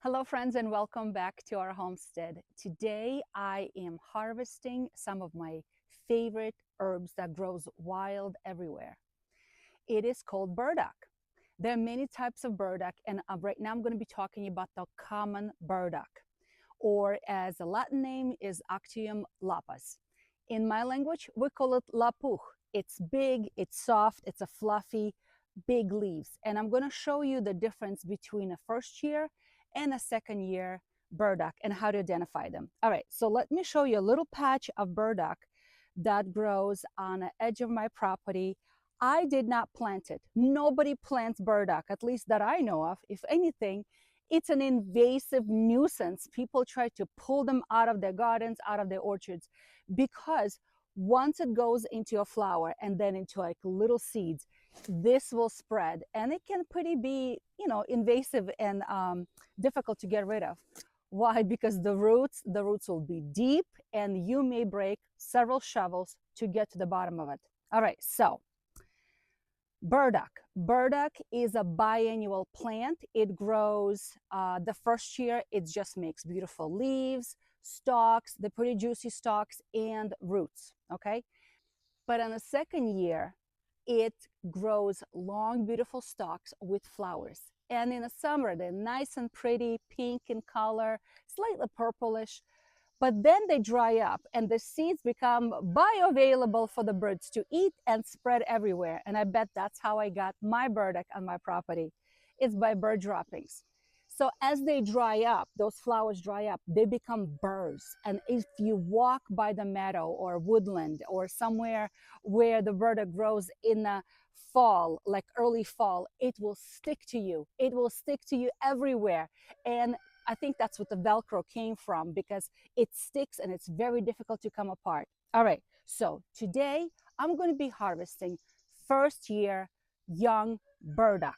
Hello friends and welcome back to our homestead. Today I am harvesting some of my favorite herbs that grows wild everywhere. It is called burdock. There are many types of burdock and right now I'm going to be talking about the common burdock, or as the Latin name is Actium lapus. In my language we call it lapuch. It's big, it's soft, it's a fluffy, big leaves. And I'm going to show you the difference between a first year and a second year burdock and how to identify them. All right, so let me show you a little patch of burdock that grows on the edge of my property. I did not plant it. Nobody plants burdock, at least that I know of. If anything, it's an invasive nuisance. People try to pull them out of their gardens, out of their orchards, because once it goes into a flower and then into like little seeds, this will spread and it can pretty be, invasive and difficult to get rid of. Why? Because the roots will be deep and you may break several shovels to get to the bottom of it. All right, so burdock. Burdock is a biennial plant. It grows the first year, it just makes beautiful leaves, stalks, the pretty juicy stalks and roots, okay? But on the second year, it grows long, beautiful stalks with flowers. And in the summer, they're nice and pretty, pink in color, slightly purplish, but then they dry up and the seeds become bioavailable for the birds to eat and spread everywhere. And I bet that's how I got my burdock on my property. It's by bird droppings. So as they dry up, those flowers dry up, they become burrs. And if you walk by the meadow or woodland or somewhere where the burdock grows in the fall, like early fall, it will stick to you. It will stick to you everywhere. And I think that's what the Velcro came from, because it sticks and it's very difficult to come apart. All right, so today I'm going to be harvesting first year young burdock.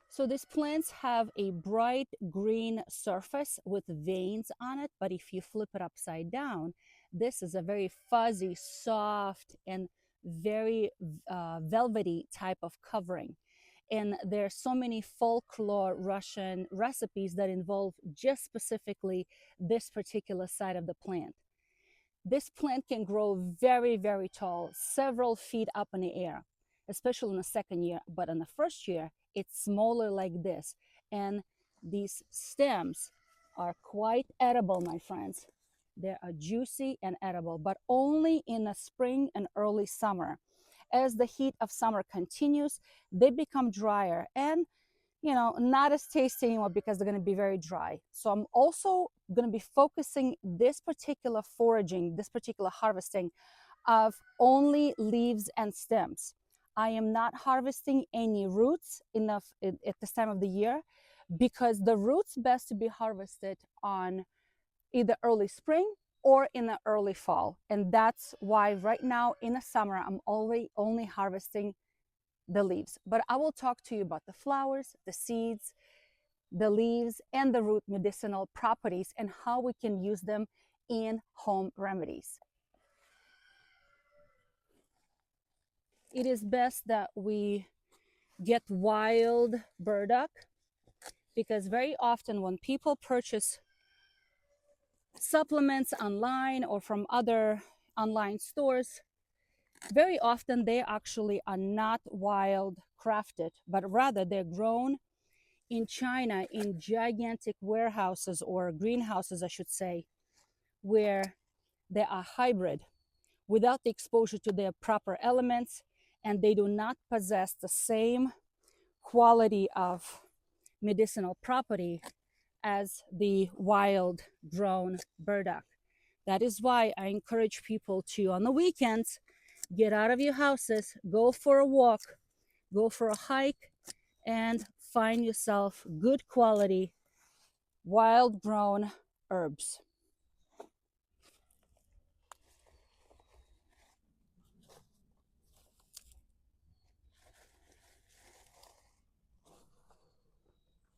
So these plants have a bright green surface with veins on it, but if you flip it upside down, this is a very fuzzy, soft, and very velvety type of covering. And there are so many folklore Russian recipes that involve just specifically this particular side of the plant. This plant can grow very, very tall, several feet up in the air, especially in the second year. But in the first year, it's smaller like this. And these stems are quite edible, my friends. They are juicy and edible, but only in the spring and early summer. As the heat of summer continues, they become drier and not as tasty anymore because they're going to be very dry. So I'm also going to be focusing this particular foraging, this particular harvesting of only leaves and stems. I am not harvesting any roots at this time of the year, because the roots best to be harvested on either early spring or in the early fall. And that's why right now in the summer, I'm only harvesting the leaves. But I will talk to you about the flowers, the seeds, the leaves, and the root medicinal properties and how we can use them in home remedies. It is best that we get wild burdock, because very often when people purchase supplements online or from other online stores, very often they actually are not wild crafted, but rather they're grown in China in gigantic warehouses or greenhouses, I should say, where they are hybrid without the exposure to their proper elements, and they do not possess the same quality of medicinal property as the wild grown burdock. That is why I encourage people to, on the weekends, get out of your houses, go for a walk, go for a hike, and find yourself good quality wild grown herbs.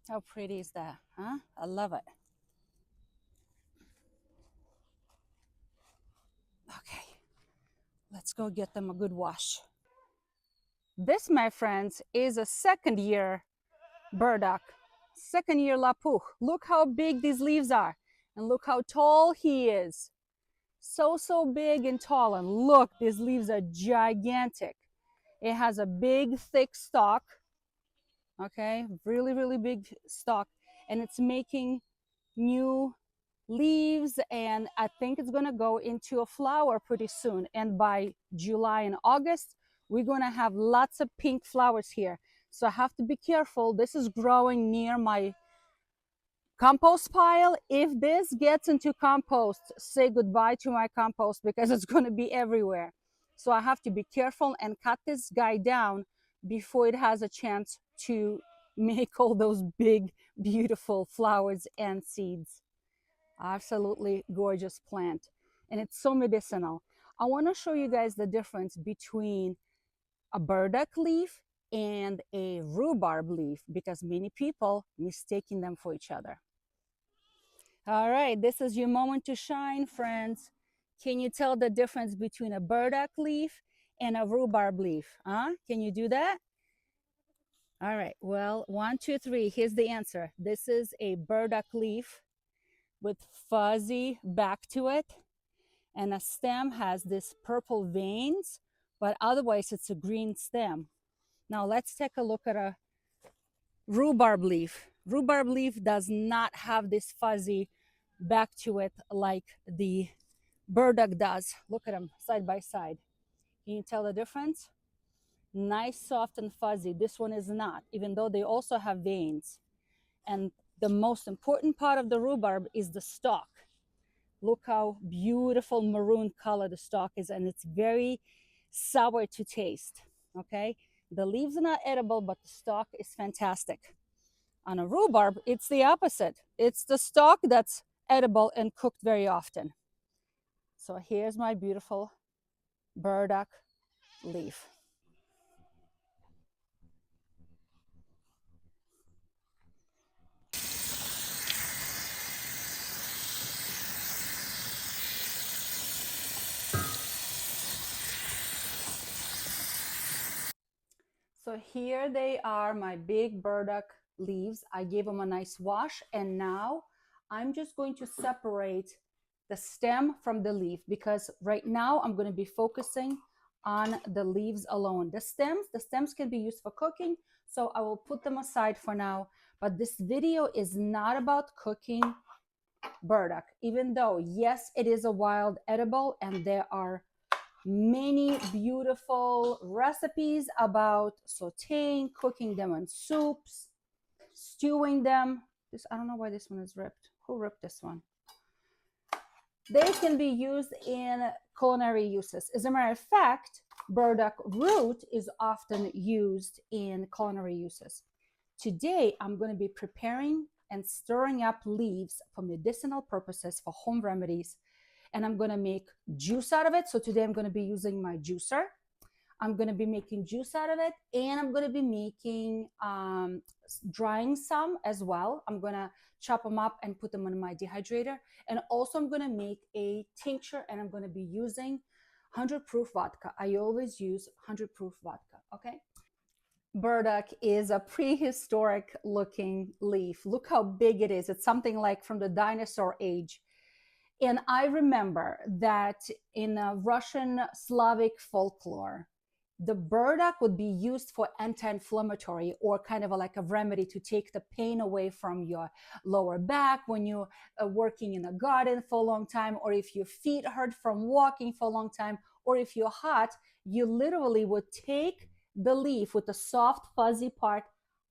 How pretty is that, huh? I love it. Okay, let's go get them a good wash. This, my friends, is a second year burdock. Second year Lapuch. Look how big these leaves are. And look how tall he is. So big and tall. And look, these leaves are gigantic. It has a big, thick stalk. Okay, really big stalk. And it's making new leaves, and I think it's gonna go into a flower pretty soon. And by July and August, we're gonna have lots of pink flowers here. So I have to be careful. This is growing near my compost pile. If this gets into compost, say goodbye to my compost because it's gonna be everywhere. So I have to be careful and cut this guy down before it has a chance to make all those big, beautiful flowers and seeds. Absolutely gorgeous plant, and it's so medicinal. I want to show you guys the difference between a burdock leaf and a rhubarb leaf because many people mistaking them for each other. All right, this is your moment to shine, friends. Can you tell the difference between a burdock leaf and a rhubarb leaf? Can you do that? All right, well, 1, 2, 3, here's the answer. This is a burdock leaf with fuzzy back to it, and a stem has this purple veins, but otherwise it's a green stem. Now let's take a look at a rhubarb leaf. Rhubarb leaf does not have this fuzzy back to it like the burdock does. Look at them side by side. Can you tell the difference? Nice, soft, and fuzzy. This one is not, even though they also have veins. And the most important part of the rhubarb is the stalk. Look how beautiful maroon color the stalk is, and it's very sour to taste. Okay, the leaves are not edible, but the stalk is fantastic. On a rhubarb, it's the opposite. It's the stalk that's edible and cooked very often. So here's my beautiful burdock leaf. So here they are, my big burdock leaves. I gave them a nice wash, and now I'm just going to separate the stem from the leaf because right now I'm going to be focusing on the leaves alone. The stems can be used for cooking, so I will put them aside for now. But this video is not about cooking burdock, even though yes, it is a wild edible, and there are many beautiful recipes about sauteing, cooking them in soups, stewing them. I don't know why this one is ripped. Who ripped this one? They can be used in culinary uses. As a matter of fact, burdock root is often used in culinary uses. Today, I'm going to be preparing and stirring up leaves for medicinal purposes, for home remedies, and I'm going to make juice out of it. So today I'm going to be using my juicer. I'm going to be making juice out of it, and I'm going to be making drying some as well. I'm going to chop them up and put them in my dehydrator, and also I'm going to make a tincture, and I'm going to be using 100 proof vodka. I always use 100 proof vodka. Okay, burdock is a prehistoric looking leaf. Look how big it is. It's something like from the dinosaur age. And I remember that in Russian Slavic folklore, the burdock would be used for anti-inflammatory, or kind of like a remedy to take the pain away from your lower back when you're working in a garden for a long time, or if your feet hurt from walking for a long time, or if you're hot, you literally would take the leaf with the soft fuzzy part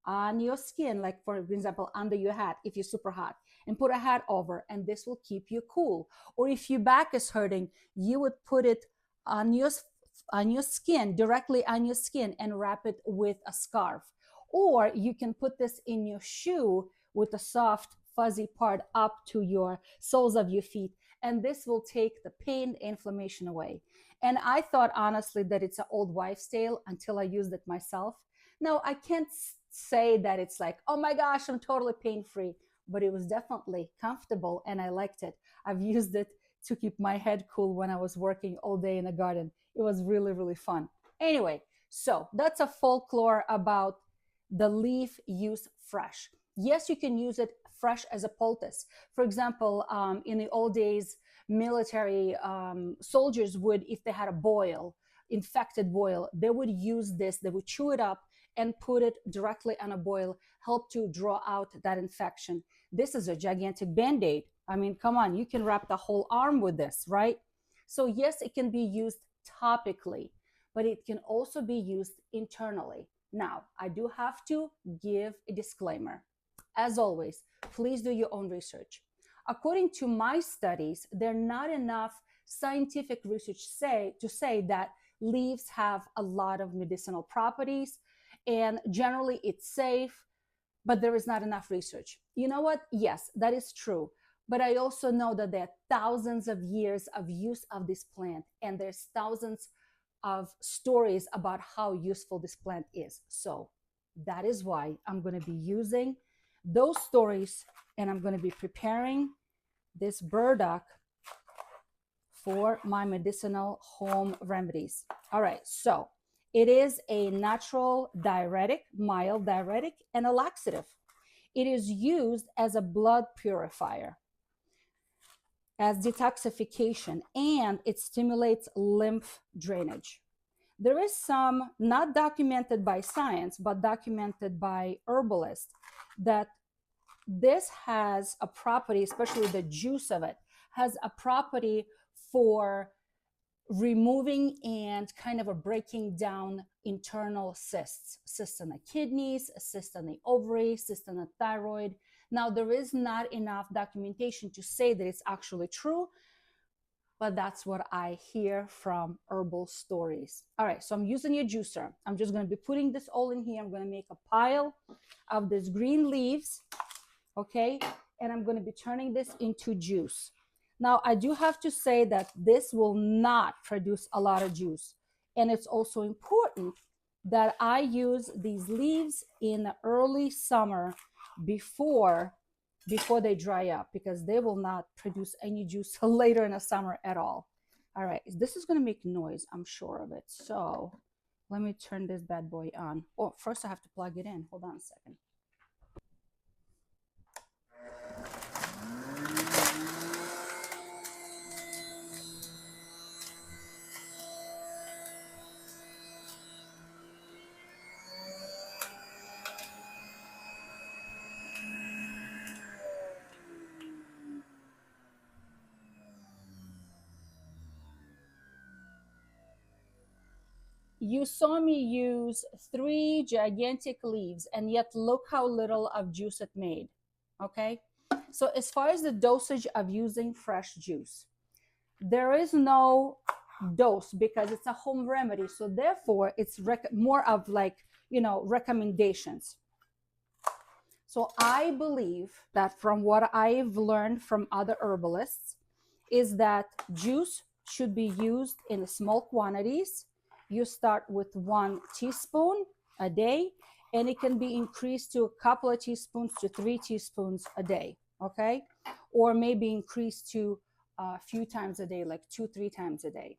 on your skin, like for example under your hat if you're super hot, and put a hat over, and this will keep you cool. Or if your back is hurting, you would put it on your skin, directly on your skin, and wrap it with a scarf. Or you can put this in your shoe with the soft fuzzy part up to your soles of your feet, and this will take the pain, inflammation away. And I thought honestly that it's an old wives' tale until I used it myself. Now I can't say that it's like, oh my gosh, I'm totally pain-free, but it was definitely comfortable and I liked it. I've used it to keep my head cool when I was working all day in the garden. It was really fun. Anyway, so that's a folklore about the leaf use fresh. Yes, you can use it fresh as a poultice. For example, in the old days, military soldiers would, if they had a boil, infected boil, they would use this, they would chew it up and put it directly on a boil, help to draw out that infection. This is a gigantic band-aid. I mean, come on, you can wrap the whole arm with this, right? So yes, it can be used topically, but it can also be used internally. Now, I do have to give a disclaimer. As always, please do your own research. According to my studies, there are not enough scientific research to say that leaves have a lot of medicinal properties, and generally it's safe, but there is not enough research. You know what? Yes, that is true. But I also know that there are thousands of years of use of this plant, and there's thousands of stories about how useful this plant is. So that is why I'm going to be using those stories, and I'm going to be preparing this burdock for my medicinal home remedies. All right, so it is a natural diuretic, mild diuretic, and a laxative. It is used as a blood purifier, as detoxification, and it stimulates lymph drainage. There is some, not documented by science, but documented by herbalists, that this has a property, especially the juice of it, has a property for removing and kind of a breaking down internal cysts in the kidneys, cysts in the ovaries, cysts in the thyroid. Now, there is not enough documentation to say that it's actually true, but that's what I hear from herbal stories. All right, so I'm using a juicer. I'm just going to be putting this all in here. I'm going to make a pile of these green leaves, okay? And I'm going to be turning this into juice. Now, I do have to say that this will not produce a lot of juice. And it's also important that I use these leaves in the early summer before they dry up, because they will not produce any juice later in the summer at all. All right, this is going to make noise, I'm sure of it. So let me turn this bad boy on. Oh, first I have to plug it in. Hold on a second. You saw me use 3 gigantic leaves, and yet look how little of juice it made, okay? So as far as the dosage of using fresh juice, there is no dose because it's a home remedy. So therefore, it's more of like, recommendations. So I believe that from what I've learned from other herbalists is that juice should be used in small quantities. You start with 1 teaspoon a day, and it can be increased to a couple of teaspoons to 3 teaspoons a day, okay? Or maybe increased to a few times a day, like 2-3 times a day,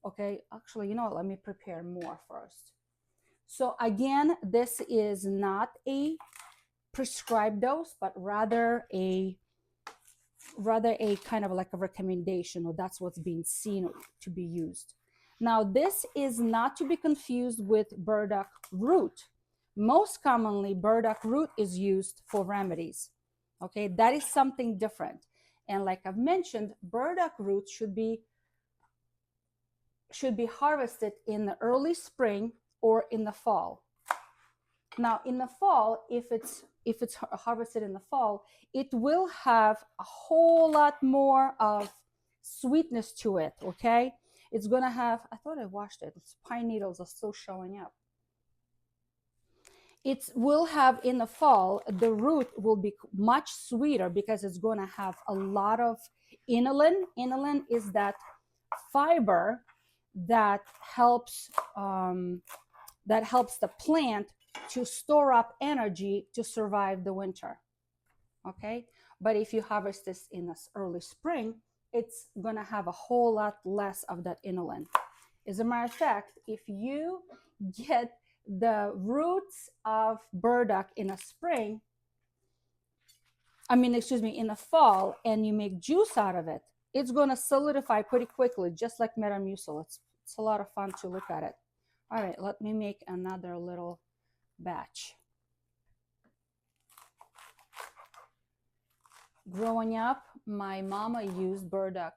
okay? Actually, you know what? Let me prepare more first. So again, this is not a prescribed dose, but rather a kind of like a recommendation, or that's what's being seen to be used. Now, this is not to be confused with burdock root. Most commonly, burdock root is used for remedies. Okay, that is something different. And like I've mentioned, burdock root should be harvested in the early spring or in the fall. Now, in the fall, if it's harvested in the fall, it will have a whole lot more of sweetness to it, okay? It's going to have, I thought I washed it. Its pine needles are still showing up. It will have, in the fall, the root will be much sweeter because it's going to have a lot of inulin. Inulin is that fiber that helps the plant to store up energy to survive the winter, okay? But if you harvest this in the early spring, it's going to have a whole lot less of that inulin. As a matter of fact, if you get the roots of burdock in the spring, excuse me, in the fall, and you make juice out of it, it's going to solidify pretty quickly, just like Metamucil. It's a lot of fun to look at it. All right, let me make another little batch. Growing up, my mama used burdock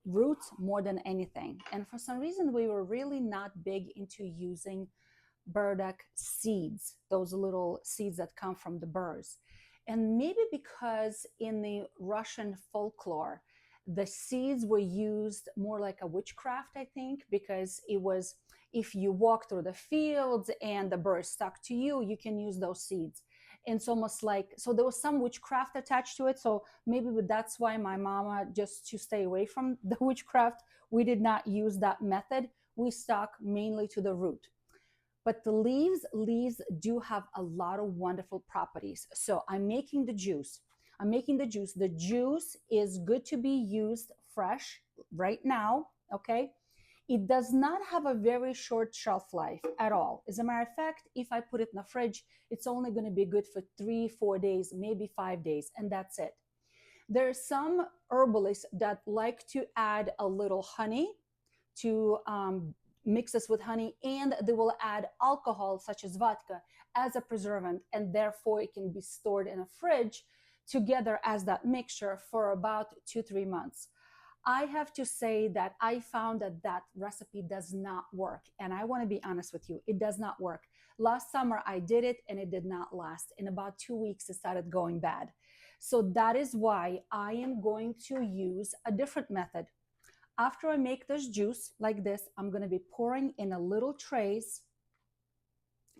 roots more than anything. And for some reason, we were really not big into using burdock seeds, those little seeds that come from the burrs. And maybe because in the Russian folklore, the seeds were used more like a witchcraft, I think, because it was, if you walk through the fields and the bird stuck to you, you can use those seeds. And it's almost like, so there was some witchcraft attached to it. So maybe that's why my mama, just to stay away from the witchcraft, we did not use that method. We stuck mainly to the root. But the leaves do have a lot of wonderful properties. So I'm making the juice. The juice is good to be used fresh right now, okay? It does not have a very short shelf life at all. As a matter of fact, if I put it in the fridge, it's only going to be good for 3-4 days, maybe 5 days, and that's it. There are some herbalists that like to add a little honey to mix this with honey, and they will add alcohol such as vodka as a preservative, and therefore it can be stored in a fridge together as that mixture for about 2-3 months. I have to say that I found that recipe does not work, and I want to be honest with you, it does not work. Last summer I did it and it did not last. In about 2 weeks it started going bad. So that is why I am going to use a different method. After I make this juice like this, I'm going to be pouring in a little trays.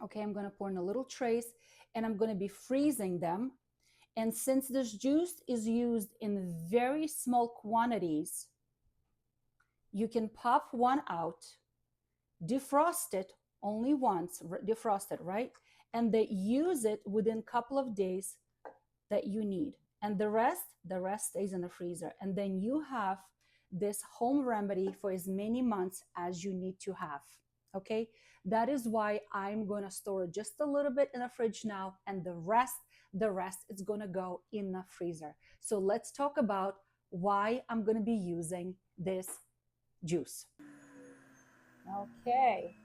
Okay, I'm going to pour in a little trays, and I'm going to be freezing them. And since this juice is used in very small quantities, you can pop one out, defrost it only once, defrost it, right? And then use it within a couple of days that you need. And the rest stays in the freezer. And then you have this home remedy for as many months as you need to have. Okay, that is why I'm going to store just a little bit in the fridge now, and the rest is going to go in the freezer. So let's talk about why I'm going to be using this juice. Okay,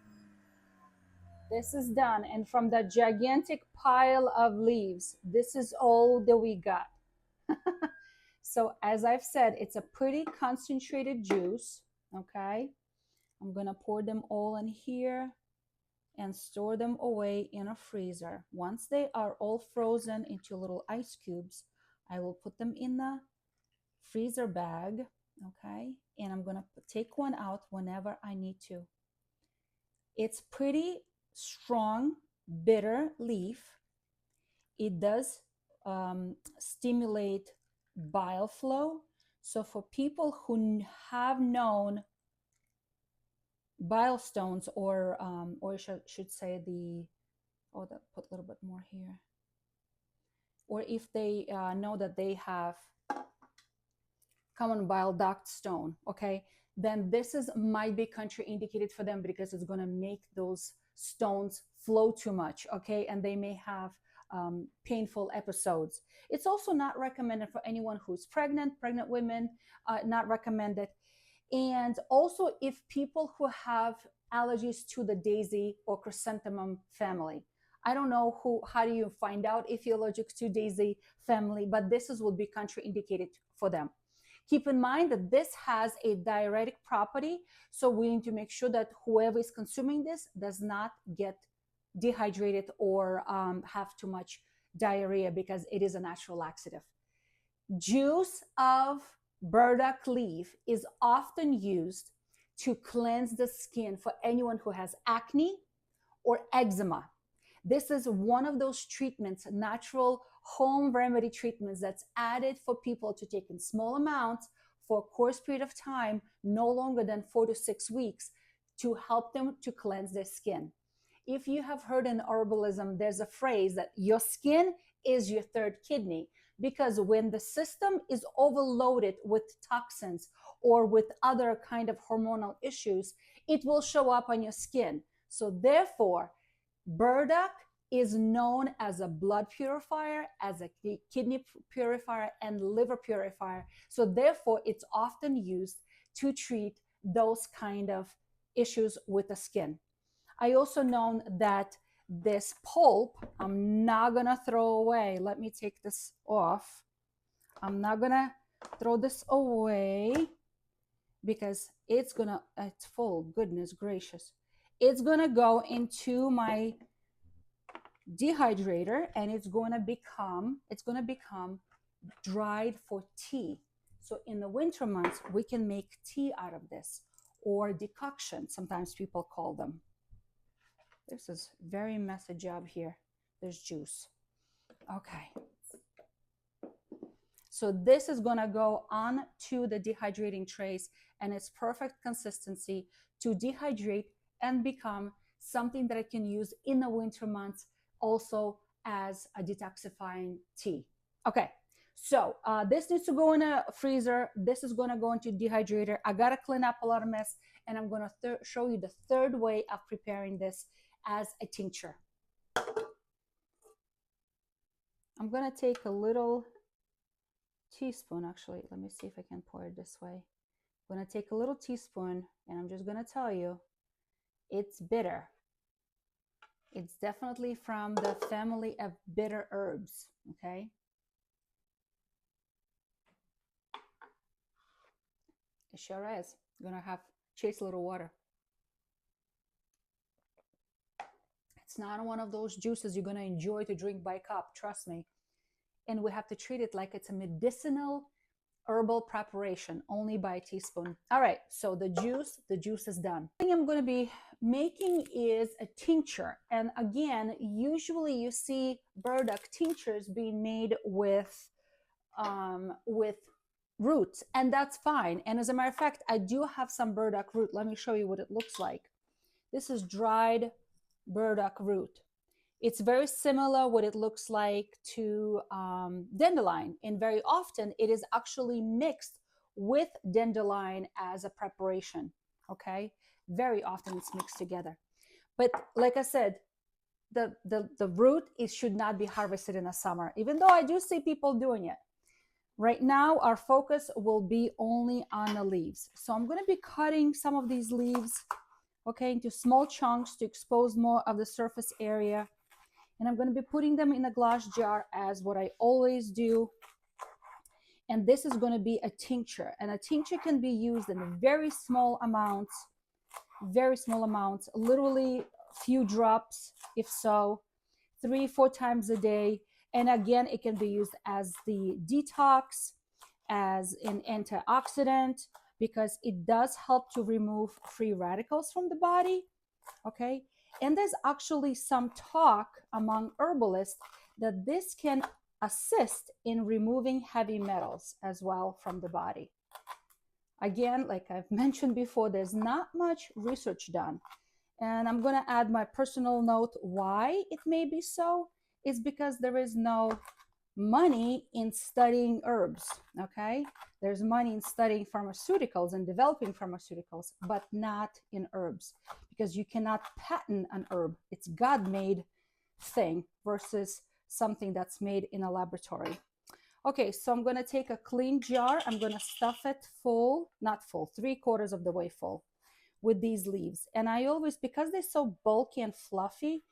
this is done, and from that gigantic pile of leaves, this is all that we got. So as I've said, it's a pretty concentrated juice. Okay, I'm gonna pour them all in here and store them away in a freezer. Once they are all frozen into little ice cubes, I will put them in the freezer bag. Okay, and I'm gonna take one out whenever I need to. It's pretty strong, bitter leaf. It does stimulate bile flow. So for people who have known bile stones, or should say put a little bit more here, or if they know that they have common bile duct stone, okay, then this might be contraindicated for them, because it's going to make those stones flow too much, okay, and they may have painful episodes. It's also not recommended for anyone who's pregnant women, not recommended. And also if people who have allergies to the daisy or chrysanthemum family. I don't know how do you find out if you're allergic to daisy family, but this will be contraindicated for them. Keep in mind that this has a diuretic property, so we need to make sure that whoever is consuming this does not get dehydrated or have too much diarrhea, because it is a natural laxative. Juice of burdock leaf is often used to cleanse the skin for anyone who has acne or eczema. This is one of those treatments, natural home remedy treatments, that's added for people to take in small amounts for a course period of time, no longer than 4 to 6 weeks, to help them to cleanse their skin. If you have heard in herbalism, there's a phrase that your skin is your third kidney, because when the system is overloaded with toxins or with other kind of hormonal issues, it will show up on your skin. So therefore, burdock is known as a blood purifier, as a kidney purifier, and liver purifier. So therefore, it's often used to treat those kind of issues with the skin. I also know that this pulp, I'm not gonna throw away. Let me take this off. I'm not gonna throw this away because it's full, goodness gracious. It's gonna go into my dehydrator and it's gonna become dried for tea. So in the winter months, we can make tea out of this, or decoction, sometimes people call them. This is very messy job here. There's juice. Okay. So this is gonna go on to the dehydrating trays, and it's perfect consistency to dehydrate and become something that I can use in the winter months also as a detoxifying tea. Okay, so this needs to go in a freezer. This is gonna go into dehydrator. I gotta clean up a lot of mess, and I'm gonna show you the third way of preparing this as a tincture. I'm gonna take a little teaspoon, actually, let me see if I can pour it this way. I'm gonna take a little teaspoon, and I'm just gonna tell you, it's bitter. It's definitely from the family of bitter herbs, okay? It sure is. You're gonna have chase a little water. It's not one of those juices you're gonna enjoy to drink by cup, trust me. And we have to treat it like it's a medicinal herbal preparation, only by a teaspoon. All right, so the juice is done. The thing I'm going to be making is a tincture. And again, usually you see burdock tinctures being made with roots, and that's fine. And as a matter of fact, I do have some burdock root. Let me show you what it looks like. This is dried burdock root. It's very similar what it looks like to dandelion, and very often it is actually mixed with dandelion as a preparation, okay? Very often it's mixed together. But like I said, the root, it should not be harvested in the summer, even though I do see people doing it. Right now, our focus will be only on the leaves. So I'm gonna be cutting some of these leaves, okay, into small chunks to expose more of the surface area. And I'm going to be putting them in a glass jar as what I always do. And this is going to be a tincture. And a tincture can be used in very small amounts, literally a few drops, if so, 3-4 times a day. And again, it can be used as the detox, as an antioxidant, because it does help to remove free radicals from the body, okay? And there's actually some talk among herbalists that this can assist in removing heavy metals as well from the body. Again, like I've mentioned before, there's not much research done. And I'm going to add my personal note why it may be so. It's because there is no money in studying herbs, okay? There's money in studying pharmaceuticals and developing pharmaceuticals, but not in herbs, because you cannot patent an herb. It's God-made thing versus something that's made in a laboratory. Okay, so I'm gonna take a clean jar. I'm gonna stuff it full, not full, 3/4 of the way full with these leaves. And I always, because they're so bulky and fluffy,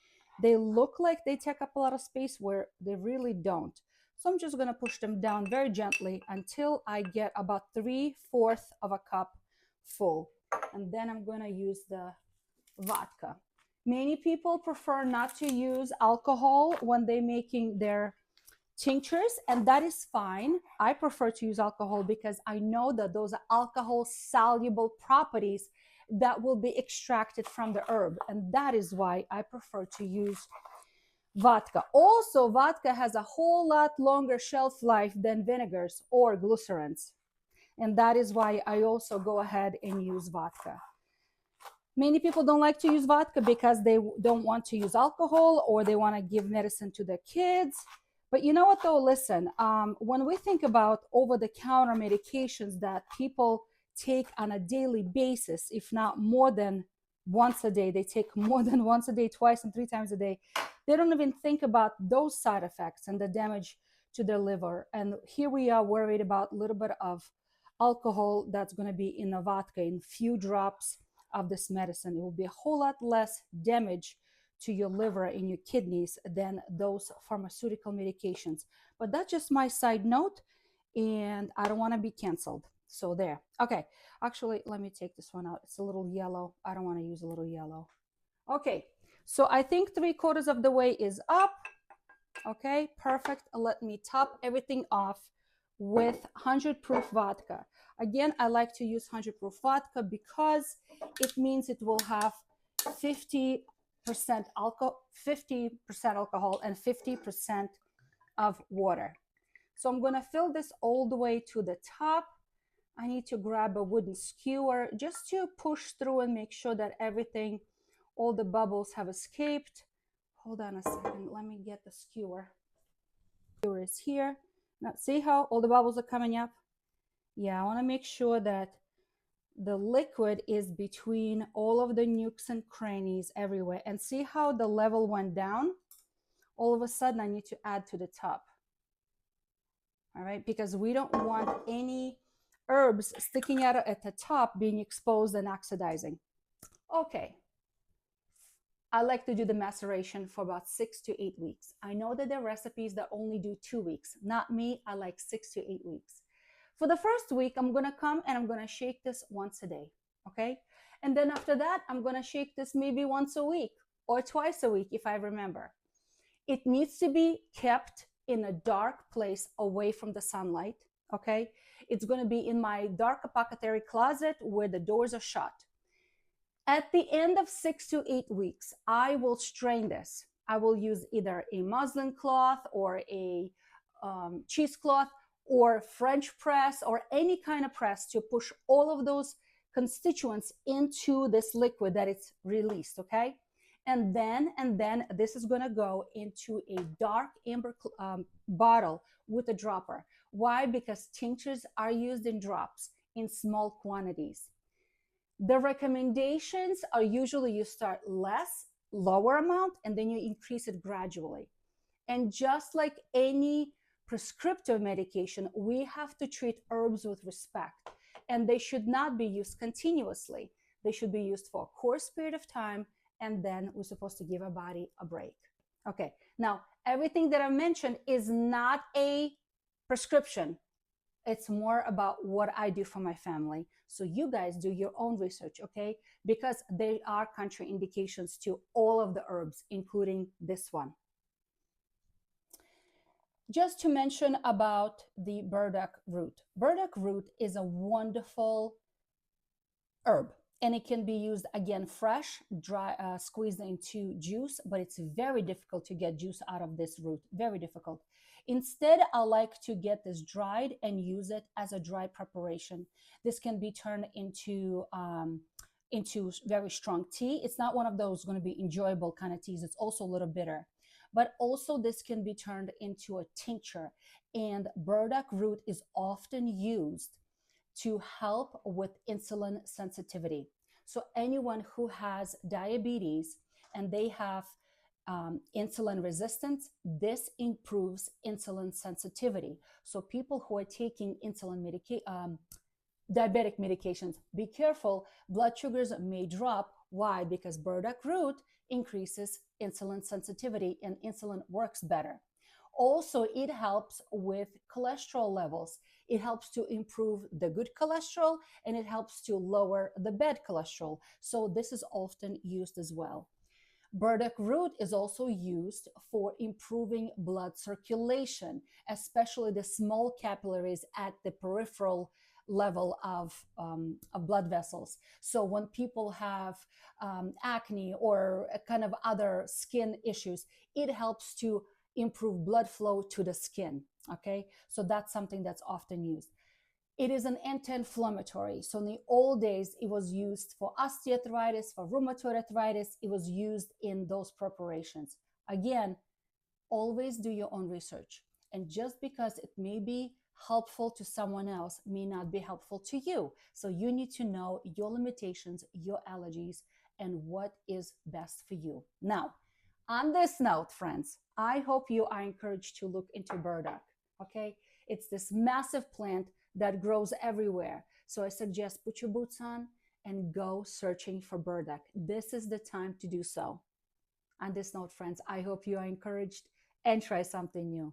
they look like they take up a lot of space where they really don't. So I'm just going to push them down very gently until I get about 3/4 of a cup full. And then I'm going to use the vodka. Many people prefer not to use alcohol when they're making their tinctures, and that is fine. I prefer to use alcohol because I know that those are alcohol soluble properties that will be extracted from the herb, and that is why I prefer to use vodka. Also, vodka has a whole lot longer shelf life than vinegars or glycerins, and that is why I also go ahead and use vodka. Many people don't like to use vodka because they don't want to use alcohol, or they want to give medicine to their kids. But you know what though, listen, when we think about over-the-counter medications that people take on a daily basis, if not more than once a day, they take more than once a day, twice and 3 times a day, They don't even think about those side effects and the damage to their liver. And here we are worried about a little bit of alcohol that's going to be in the vodka, in few drops of this medicine. It will be a whole lot less damage to your liver and your kidneys than those pharmaceutical medications. But that's just my side note, and I don't want to be canceled. So there. Okay. Actually, let me take this one out. It's a little yellow. I don't want to use a little yellow. Okay. So I think 3/4 of the way is up. Okay, perfect. Let me top everything off with 100 proof vodka. Again, I like to use 100 proof vodka because it means it will have 50% alcohol, 50% alcohol and 50% of water. So I'm going to fill this all the way to the top. I need to grab a wooden skewer just to push through and make sure that everything, all the bubbles have escaped. Hold on a second. Let me get the skewer. Skewer is here. Now, see how all the bubbles are coming up? Yeah, I want to make sure that the liquid is between all of the nooks and crannies everywhere. And see how the level went down? All of a sudden, I need to add to the top. All right, because we don't want any herbs sticking out at the top being exposed and oxidizing. Okay. I like to do the maceration for about 6 to 8 weeks. I know that there are recipes that only do 2 weeks. Not me, I like 6 to 8 weeks. For the first week, I'm gonna come and I'm gonna shake this once a day, okay? And then after that, I'm gonna shake this maybe once a week or twice a week if I remember. It needs to be kept in a dark place away from the sunlight, okay? It's gonna be in my dark apothecary closet where the doors are shut. At the end of 6 to 8 weeks, I will strain this. I will use either a muslin cloth or a cheesecloth or French press or any kind of press to push all of those constituents into this liquid that it's released, okay? And then this is gonna go into a dark amber bottle with a dropper. Why? Because tinctures are used in drops in small quantities. The recommendations are usually you start less, lower amount, and then you increase it gradually. And just like any prescriptive medication, we have to treat herbs with respect. And they should not be used continuously. They should be used for a course period of time, and then we're supposed to give our body a break. Okay, now everything that I mentioned is not a prescription. It's more about what I do for my family. So you guys do your own research, okay? Because there are contraindications to all of the herbs, including this one. Just to mention about the burdock root. Burdock root is a wonderful herb, and it can be used again fresh, dry, squeezed into juice, but it's very difficult to get juice out of this root, very difficult. Instead, I like to get this dried and use it as a dry preparation. This can be turned into very strong tea. It's not one of those going to be enjoyable kind of teas. It's also a little bitter. But also this can be turned into a tincture. And burdock root is often used to help with insulin sensitivity. So anyone who has diabetes and they have insulin resistance, this improves insulin sensitivity. So people who are taking diabetic medications, be careful, blood sugars may drop. Why? Because burdock root increases insulin sensitivity and insulin works better. Also, it helps with cholesterol levels. It helps to improve the good cholesterol and it helps to lower the bad cholesterol. So this is often used as well. Burdock root is also used for improving blood circulation, especially the small capillaries at the peripheral level of blood vessels. So when people have acne or kind of other skin issues, it helps to improve blood flow to the skin, okay? So that's something that's often used. It is an anti-inflammatory. So in the old days, it was used for osteoarthritis, for rheumatoid arthritis. It was used in those preparations. Again, always do your own research. And just because it may be helpful to someone else may not be helpful to you. So you need to know your limitations, your allergies, and what is best for you. Now, On this note, friends, I hope you are encouraged to look into burdock. Okay, it's this massive plant that grows everywhere. So I suggest put your boots on and go searching for burdock. This is the time to do so. On this note, friends, I hope you are encouraged and try something new.